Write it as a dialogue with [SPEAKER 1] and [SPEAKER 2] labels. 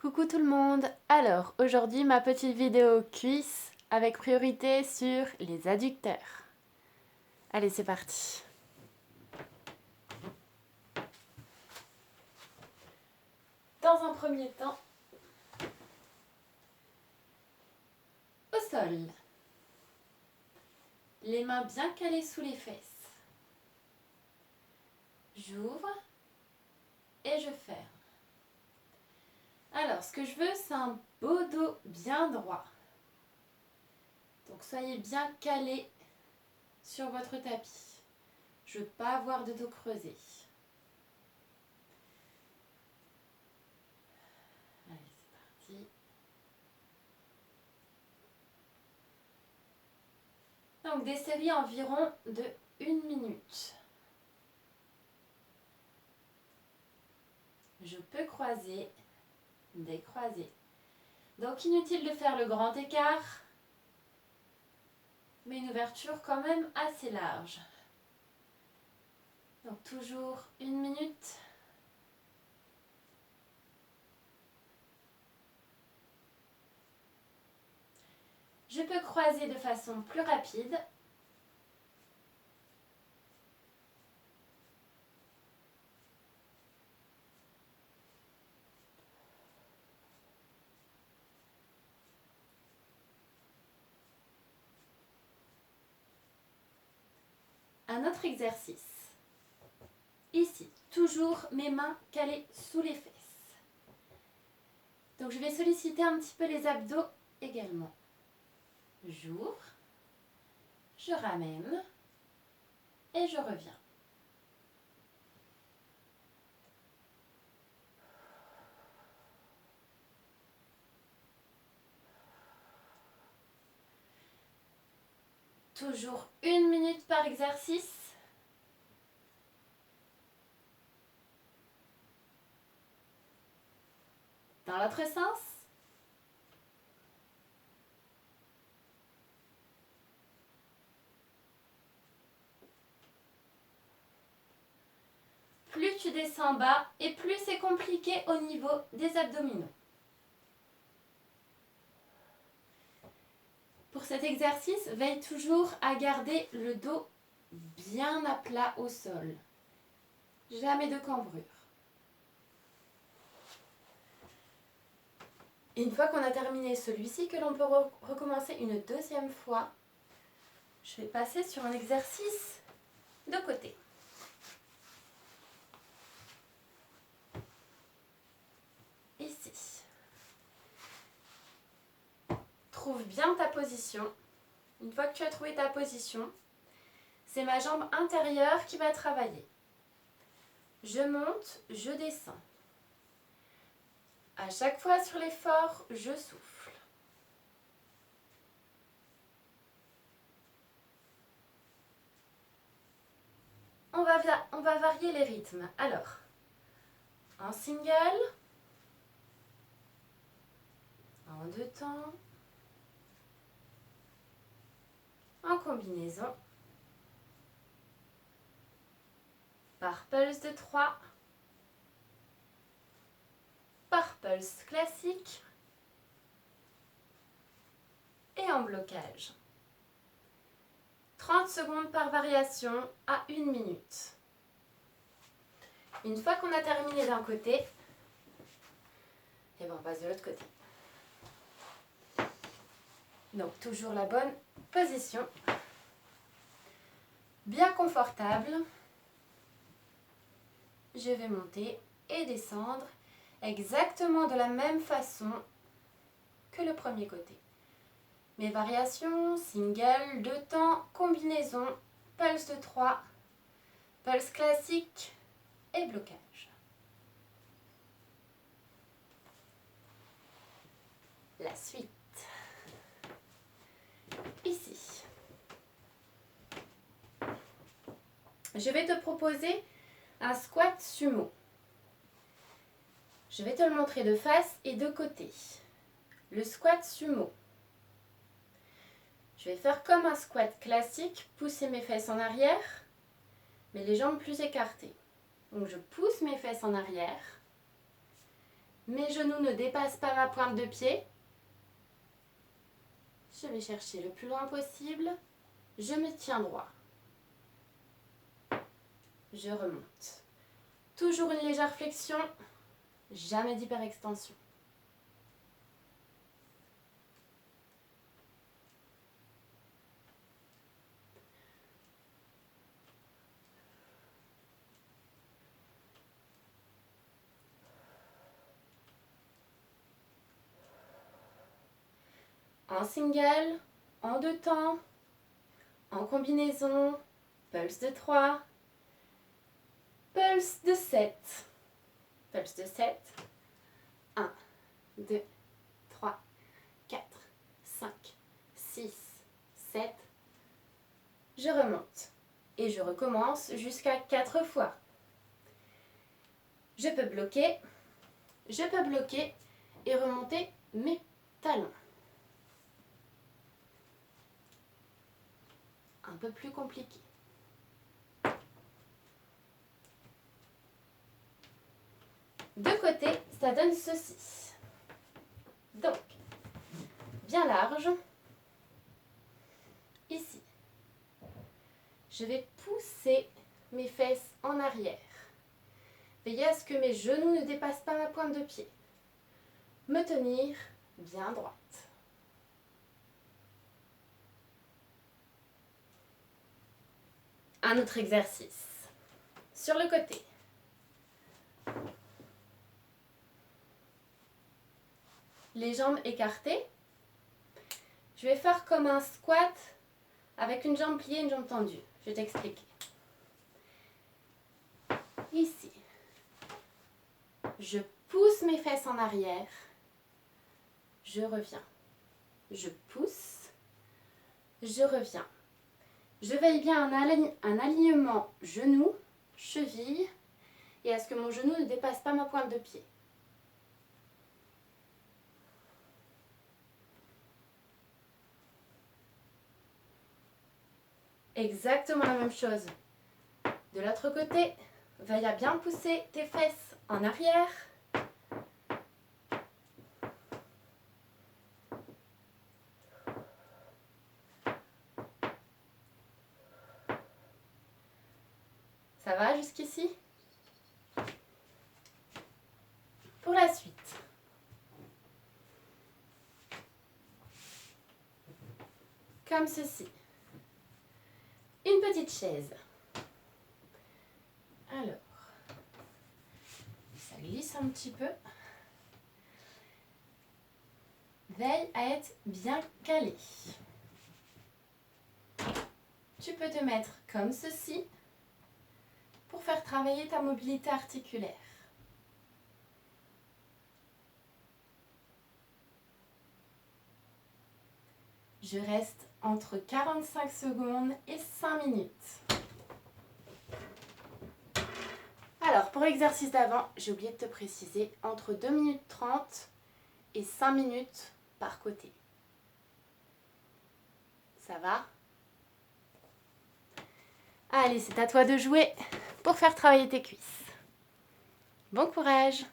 [SPEAKER 1] Coucou tout le monde. Alors aujourd'hui ma petite vidéo cuisse avec priorité sur les adducteurs. Allez, c'est parti. Dans un premier temps, au sol. Les mains bien calées sous les fesses. J'ouvre et je ferme. Alors ce que je veux, c'est un beau dos bien droit. Donc soyez bien calés sur votre tapis. Je ne veux pas avoir de dos creusé. Allez, c'est parti. Donc des séries environ de 1 minute. Je peux croiser, décroiser. Donc inutile de faire le grand écart, mais une ouverture quand même assez large. Donc toujours 1 minute. Je peux croiser de façon plus rapide. Un autre exercice. Ici, toujours mes mains calées sous les fesses. Donc je vais solliciter un petit peu les abdos également. J'ouvre, je ramène et je reviens. Toujours 1 minute par exercice. Dans l'autre sens. Plus tu descends bas et plus c'est compliqué au niveau des abdominaux. Pour cet exercice, veille toujours à garder le dos bien à plat au sol. Jamais de cambrure. Et une fois qu'on a terminé celui-ci, que l'on peut recommencer une deuxième fois, je vais passer sur un exercice de côté. Ici. Trouve bien ta position. Une fois que tu as trouvé ta position, c'est ma jambe intérieure qui va travailler. Je monte, je descends. À chaque fois sur l'effort, je souffle. On va varier les rythmes. Alors, en single, en deux temps, en combinaison, par pulse de 3, par pulse classique et en blocage. 30 secondes par variation à 1 minute. Une fois qu'on a terminé d'un côté, et ben on passe de l'autre côté. Donc toujours la bonne position, bien confortable. Je vais monter et descendre exactement de la même façon que le premier côté. Mes variations, single, deux temps, combinaison, pulse de 3, pulse classique et blocage. La suite. Ici. Je vais te proposer un squat sumo. Je vais te le montrer de face et de côté. Le squat sumo. Je vais faire comme un squat classique, pousser mes fesses en arrière, mais les jambes plus écartées. Donc je pousse mes fesses en arrière Mes genoux ne dépassent pas ma pointe de pied. Je vais chercher le plus loin possible. Je me tiens droit. Je remonte. Toujours une légère flexion, jamais d'hyperextension. En single, en 2 temps, en combinaison, pulse de 3, pulse de 7. Pulse de 7. 1, 2, 3, 4, 5, 6, 7. Je remonte et je recommence jusqu'à 4 fois. Je peux bloquer et remonter mes talons. Un peu plus compliqué. De côté, ça donne ceci. Donc, bien large. Ici. Je vais pousser mes fesses en arrière. Veillez à ce que mes genoux ne dépassent pas ma pointe de pied. Me tenir bien droite. Un autre exercice. Sur le côté. Les jambes écartées. Je vais faire comme un squat avec une jambe pliée et une jambe tendue. Je vais t'expliquer. Ici. Je pousse mes fesses en arrière. Je reviens. Je pousse. Je reviens. Je veille bien un alignement genou, cheville et à ce que mon genou ne dépasse pas ma pointe de pied. Exactement la même chose. De l'autre côté, veille à bien pousser tes fesses en arrière. Ça va jusqu'ici? Pour la suite. Comme ceci. Une petite chaise. Alors, ça glisse un petit peu. Veille à être bien calé. Tu peux te mettre comme ceci pour faire travailler ta mobilité articulaire. Je reste entre 45 secondes et 5 minutes. Alors, pour l'exercice d'avant, j'ai oublié de te préciser, entre 2 minutes 30 et 5 minutes par côté. Ça va? Allez, c'est à toi de jouer pour faire travailler tes cuisses. Bon courage!